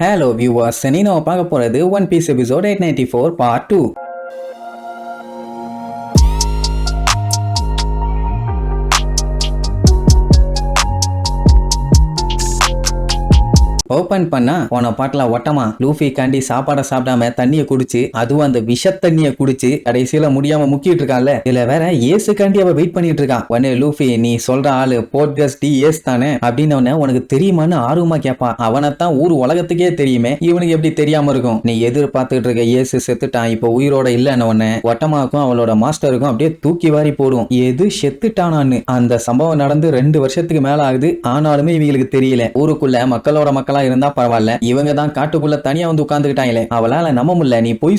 Hello viewers, நீ நம்ம பார்க்க போறது One Piece episode 894 part 2. Open பண்ணா போன பாட்டுல ஒட்டமா லூஃபி காண்டி சாப்பாட சாப்பிடாம தண்ணிய குடிச்சு அதுவும் அந்த விஷ தண்ணிய குடிச்சு கடைசியில முடியாம முக்கிட்டு இருக்கான்ல. இதுல வேற ஏசு காண்டி அவ வெயிட் பண்ணிட்டு இருக்கான். உடனே லூஃபி நீ சொல்ற ஆளு போட்கஸ் டி ஏஸ் தானே அப்படின்னு உனக்கு தெரியுமான்னு ஆர்வமா கேட்பான். அவனைத்தான் ஊர் உலகத்துக்கே தெரியுமே, இவனுக்கு எப்படி தெரியாம இருக்கும்? நீ எதிர்பார்த்துட்டு இருக்க ஏசு செத்துட்டான், இப்ப உயிரோட இல்லன்னு உடனே ஒட்டமாக்கும் அவளோட மாஸ்டருக்கும் அப்படியே தூக்கி வாரி போடும். எது செத்துட்டானான்னு. அந்த சம்பவம் நடந்து 2 வருஷத்துக்கு மேல ஆகுது. ஆனாலுமே இவங்களுக்கு தெரியல. ஊருக்குள்ள மக்களோட மக்களா இருந்தா பரவாயில்ல, இவங்க தான் காட்டுக்குள்ள தனியா வந்து உட்கார்ந்துட்டாங்களே, அவளால நம்ப முடியல. நீ பொய்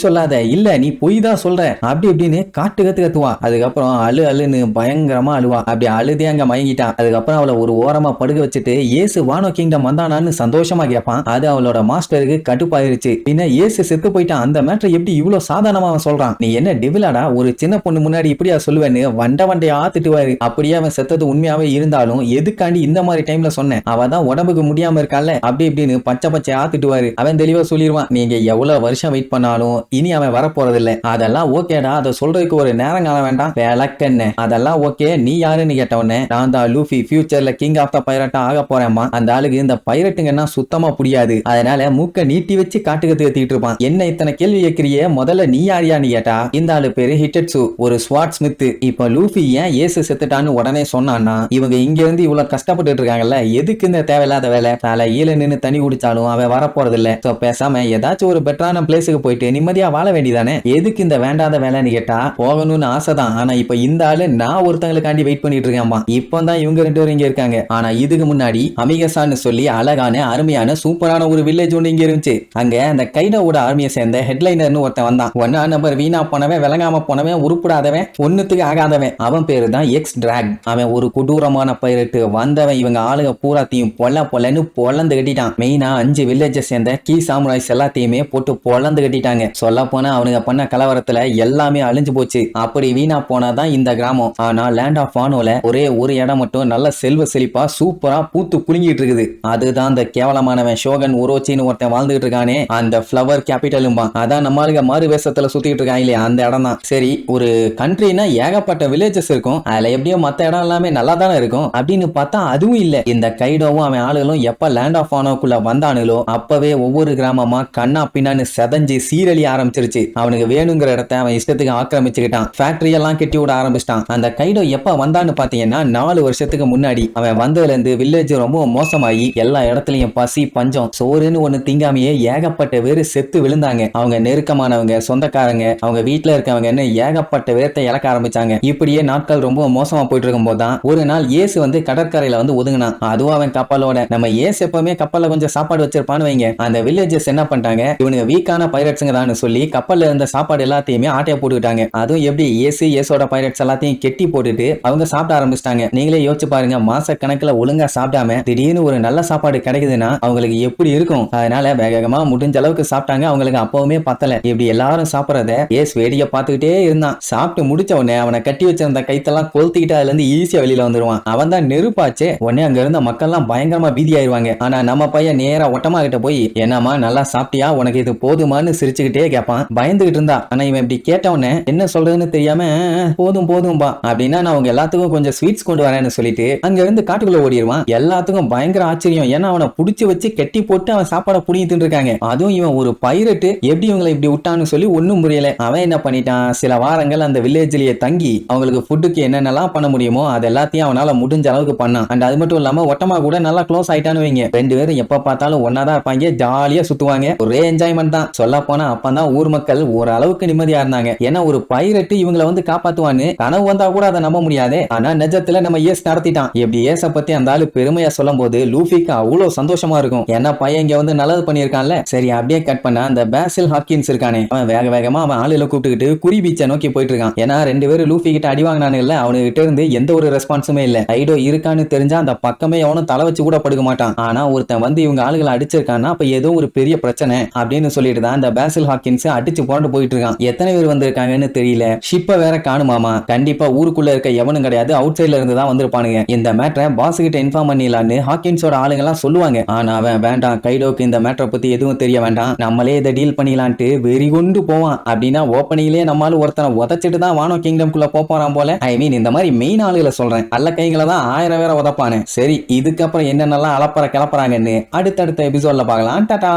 சொல்லாத இல்ல நீ பொய் தான் சொல்ற அப்படி இப்படின்னு காட்டு கத்துவா. அதுக்கப்புறம் அழுன்னு பயங்கரமா அழுவா. அப்படி அழுதே அங்க மயங்கிட்டான். அதுக்கப்புறம் அவளை ஒரு ஓரமா படுக்க வச்சுட்டு ஏசு வானோ கிங்டம் வந்தானான்னு சந்தோஷமா கேட்பான். அது அவளோட மாஸ்டருக்கு கடுப்பாயிருச்சு. பின்ன ஏசு செத்து போயிட்டான், அந்த மேட்டர் எப்படி இவ்வளவு சாதாரணமா அவன் சொல்றான்? நீ என்ன டிவிலாடா, ஒரு சின்ன பொண்ணு முன்னாடி இப்படியா சொல்லுவேன்னு வண்டையா திட்டுவாரு. அப்படியே அவன் செத்தது உண்மையாவே இருந்தாலும் எதுக்காண்டி இந்த மாதிரி டைம்ல சொன்னேன், அவதான் உடம்புக்கு முடியாம இருக்கால அப்படி இப்படின்னு பச்சை ஆத்துட்டுவாரு. அவன் தெளிவா சொல்லிடுவான், நீங்க எவ்வளவு வருஷம் வெயிட் பண்ணாலும் இனி அவன் வரப்போறது இல்ல. அதெல்லாம் ஓகேடா, அதை சொல்றதுக்கு ஒரு நேரம் கால வேண்டாம், விளக்கண்ண அதெல்லாம் ஓகே. நீ யாருன்னு கேட்டவனே, நான் தான் லூஃபி, ஃபியூச்சர்ல கிங் ஆஃப் த பைரட்டா ஆக போறேம்மா. அந்த ஆளுக்கு இந்த பைரட்டுங்கன்னா சுத்தமா புரியாது. அதனால மூக்க நீட்டி வச்சு காட்டுக்கு கத்திட்டு இருப்பான். என்ன இத்தனை கேள்வி கேட்கிறியே, முதல்ல நீ யாரியான்னு கேட்டா, இந்த ஆளு பேரு ஹிட்டட்சு, ஒரு ஸ்வாட் ஸ்மித். இப்ப லூஃபி ஏன் ஏசு செத்துட்டான்னு உடனே சொன்னான்னா, இவங்க இங்க இருந்து இவ்வளவு கஷ்டப்பட்டு இருக்காங்கல்ல, எதுக்கு இந்த தேவையில்லாத வேலை? ஈழ நின்று தண்ணி குடிச்சாலும் அவன் வரப்போறது இல்ல. சோ பேசாம ஏதாச்சும் ஒரு பெட்டரான பிளேஸுக்கு போயிட்டு நிம்மதியா வாழ வேண்டியதானே. எதுக்கு இந்த வேண்டாத வேலைன்னு கேட்டா, போகணும்னு ஆசைதான். ஆனா இப்ப இந்த ஆளு நான் ஒருத்தங்களுக்காண்டி வெயிட் பண்ணிட்டு இருக்கேன்மா. இப்பதான் இவங்க 2 பேரும் இங்க இருக்காங்க. ஆனா இதுக்கு முன்னாடி அமிகசான்னு சொல்லி அழகான அருமையான சூப்பரான ஒரு வில்லேஜ் ஒன்று இங்க இருந்துச்சு. அங்க அந்த கைடோட ஆர்மியை சேர்ந்த ஹெட்லைனர்னு ஒருத்தன் வந்தான். ஒன்னா நம்பர் வீணா போனவன், விளங்காம போனவன், உருப்படாதவன், ஒண்ணுத்துக்கு ஆகாதவன். அவன் பேரு தான் எக்ஸ் டிராக். அவன் ஒரு கொடூரமான பைரட்டு. வந்தவன் இவங்க ஆளுங்க பூராத்தையும் பொல்லன்னு பொழந்து கட்டிட்டான். மெயினா 5 வில்லேஜை சேர்ந்த கீ சாமுராய்ஸ் எல்லாத்தையுமே போட்டு பொழந்து கட்டிட்டாங்க. சொல்ல போனா அவனுங்க பண்ண கலவரத்துல எல்லாமே அழிஞ்சு போச்சு. அப்படி வீணா போனாதான் இந்த கிராமம். ஆனா லேண்ட் ஆஃப் வானோல ஒரே ஒரு இடம் மட்டும் நல்ல செல்வ செழிப்பா சூப்பரா பூத்து குலுங்கிட்டு இருக்குது. அதுதான் அந்த கேவலமானவன் ஷோகன் உரோச்சின்னு ஒருத்தன் வாழ்ந்துட்டு இருக்கானே, அந்த ஃபிளவர் கேபிட்டலும்பா. அதான் நம்மளுக்கு மாறு வேஷத்துல சுத்திட்டு இருக்கான் இல்லையா, அந்த இடம் தான். சரி, ஒரு கண்ட்ரினா ஏகப்பட்ட வில்லேஜஸ் இருக்கும், அதுல எப்படியோ மத்த இடம் எல்லாமே நல்லா தானே இருக்கும் அப்படின்னு பார்த்தா அதுவும் இல்ல. இந்த கைடோவும் அவன் ஆளுகளும் எப்ப லேண்ட் ஆஃப் வானோக்குள்ள வந்தானுங்களோ அப்பவே ஒவ்வொரு கிராமமா கண்ணா பின்னான்னு செதஞ்சு சீரழி ஆரம்பிச்சிருச்சு. அவனுக்கு வேணுங்கிற இடத்த அவன் இஷ்டத்துக்கு ஆக்கிரமிச்சுக்கிட்டான். ஃபேக்டரி எல்லாம் கெட்டி விட ஆரம்பிச்சிட்டான். அந்த கைடோ எப்ப வந்தான்னு பாத்தீங்கன்னா 4 வருஷத்துக்கு முன்னாடி. அவன் வந்ததுல இருந்து வில்லேஜ் ரொம்ப மோசமாயி எல்லா இடத்துலயும் பசி பஞ்சம் சோறுன்னு ஒண்ணு திங்காமையே ஏகப்பட்ட பேரு செத்து விழுந்தாங்க. அவங்க நெருக்கமானவங்க, சொந்தக்காரங்க, அவங்க வீட்டுல இருக்கவங்கன்னு ஏகப்பட்ட பேரத்தை இழக்க ஆரம்பிச்சாங்க. இப்படியே நாட்கள் ரொம்ப மோசமா போயிட்டு இருக்கும் போதுதான் ஒரு நாள் ஏசு வந்து கடற்கரையில வந்து ஒதுங்கினான். அதுவும் அவன் கப்பலோட. நம்ம ஏசு எப்பவுமே கப்பல்ல கொஞ்சம் சாப்பாடு வச்சிருப்பான்னு வைங்க. அந்த வில்லேஜஸ் என்ன பண்ணிட்டாங்க, இவனுக்கு வீக்கான பைரட்ஸ்ங்க தான் சொல்லி கப்பல்ல இருந்த சாப்பாடு எல்லாத்தையுமே ஆட்டைய போட்டுக்கிட்டாங்க. அதுவும் எப்படி ஏசோட பைரட்ஸ் எல்லாத்தையும் கெட்டி போட்டுட்டு அவங்க சாப்பிட ஆரம்பிச்சிட்டாங்க. நீங்களே யோசிச்சு பாருங்க, மாச கணக்குல ஒழுங்கா சாப்பிடாம திடீர்னு ஒரு நல்ல சாப்பாடு கிடைக்குதுன்னா அவங்களுக்கு எப்படி இருக்கும்? அதனால வேகமா முடிஞ்ச அளவுக்கு சாப்பிட்டாங்க. அவங்களுக்கு அப்பவுமே பத்தல. இப்படி எல்லாரும் சாப்பிடறத ஏஸ் வேடிக்கை பார்த்துக்கிட்டே இருந்தான். சாப்பிட்டு முடிச்ச உடனே அவனை கட்டி வச்சிருந்த கைத்தெல்லாம் கொளுத்திக்கிட்டு அதுல இருந்து ஈஸியா வெளியில வந்துருவான். அவன் தான் நெருப்பாச்சே. உடனே அங்க இருந்த மக்கள் எல்லாம் பயங்கரமா பீதி ஆயிருவாங்க. ஆனா நம்ம பையன் நேரா ஒட்டமா கிட்ட போய், என்னமா நல்லா சாப்பிட்டியா, உனக்கு இது போதுமான்னு சிரிச்சுக்கிட்டே கேட்பான். பயந்துகிட்டு இருந்தா. ஆனா இவன் இப்படி கேட்டவனே என்ன சொல்றதுன்னு தெரியாம போதும்பா அப்படின்னா நான் அவங்க எல்லாத்துக்கும் கொஞ்சம் ஸ்வீட்ஸ் கொண்டு வரேன்னு சொல்லிட்டு அங்க இருந்து காட்டுக்குள்ள ஓடிடுவான். எல்லாத்துக்கும் பயங்கர ஆச்சரியம். ஏன்னா அவனை புடிச்சு வச்சு கெட்டி போட்டு அவன் சாப்பாட புடிங்கிட்டு இருக்காங்க. அதுவும் இவன் ஒரு பைரட்டு, எப்படி இவங்களை இப்படி விட்டான்னு சொல்லி ஒன்னும் புரியல. அவன் என்ன பண்ணிட்டான், சில வாரங்கள் அந்த வில்லேஜ்லயே தங்கி அவங்களுக்கு ஃபுட்டுக்கு என்னென்னலாம் பண்ண முடியுமோ அது எல்லாத்தையும் அவனால முடிஞ்ச அளவுக்கு பண்ணான். அண்ட் அது மட்டும் இல்லாம ஒட்டமா கூட நல்லா க்ளோஸ் ஆயிட்டான்னு வைங்க. 2 பேரும் எப்ப பார்த்தாலும் ஒன்னாதான் இருப்பாங்க, ஜாலியா சுத்துவாங்க, ஒரே என்ஜாய்மெண்ட் தான். சொல்ல போனா அப்பதான் ஊர் மக்கள் ஓரளவுக்கு நிம்மதியா இருந்தாங்க. ஏன்னா ஒரு பைரட்டு இவங்களை வந்து காப்பாத்துவான்னு கனவு வந்தா கூட அதை நம்ப முடியாது. ஆனா நிஜத்துல நம்ம ஏஸ் நடத்திட்டான். எப்படி ஏச பத்தி அந்த ஆளு பெருமையா சொல்லும் போது லூஃபிக்கு அவ்வளவு சந்தோஷமா இருக்கும். ஏன்னா பையன் இங்க வந்து நல்லது பண்ணிருக்கான்ல. சரி, அப்படியே கட் பண்ண அந்த பேசில் ஹாக்கின்ஸ் இருக்கானே, அவன் வேகமா அவன் ஆளுல கூப்பிட்டுக்கிட்டு குறி பீச்சை நோக்கி போயிட்டு இருக்கான். ஏன்னா 2 பேரும் லூஃபி கிட்ட அடி வாங்கினானுங்கல்ல, அவனுகிட்ட இருந்து எந்த ஒரு ரெஸ்பான்ஸுமே இல்ல. ஐடோ இருக்கான்னு தெரிஞ்சா அந்த பக்கமே அவனும் தலை வச்சு கூட படுக்க மாட்டான். ஆனா ஒருத்தன் வந்து இவங்க ஆளுகளை அடிச்சிருக்கான்னா அப்ப ஏதோ ஒரு பெரிய பிரச்சனை அப்படின்னு சொல்லிட்டு தான் இந்த பேசில் ஹாக்கின்ஸ் அடிச்சு போட்டு போயிட்டு இருக்கான். எத்தனை பேர் வந்திருக்காங்கன்னு தெரியல. ஷிப்ப வேற காணுமாமா. கண்டிப்பா ஊருக்குள்ள இருக்க எவனும் கிடையாது, அவுட் சைட்ல இருந்து தான் வந்திருப்பானுங்க. இந்த மேட்டரை பாஸ் கிட்ட இன்ஃபார்ம் பண்ணிடலான்னு ஹாக்கின்ஸோட ஆளுங்க எல்லாம் சொல்லுவாங்க. ஆனா அவன் வேண்டாம், கைடோக்கு இந்த மேட்டரை பத்தி எதுவும் தெரிய வேண்டாம், நம்மளே இதை டீல் பண்ணிடலான்ட்டு வெறி கொண்டு போவான். அப்படின்னா ஓப்பனிங்லயே நம்மளால ஒருத்தனை உதச்சிட்டு தான் வானோ கிங்டம் குள்ள போறான் போல. ஐ மீன் இந்த மாதிரி மெயின் ஆளுகளை சொல்றேன். அல்ல கைகளை தான் 1000 பேரை உதப்பானு. சரி, இதுக்கப்புறம் என்னென்னலாம் அலப்பற கிளப்புறாங்கன்னு அடுத்தடுத்த எபிசோட்ல பார்க்கலாம். டாடா.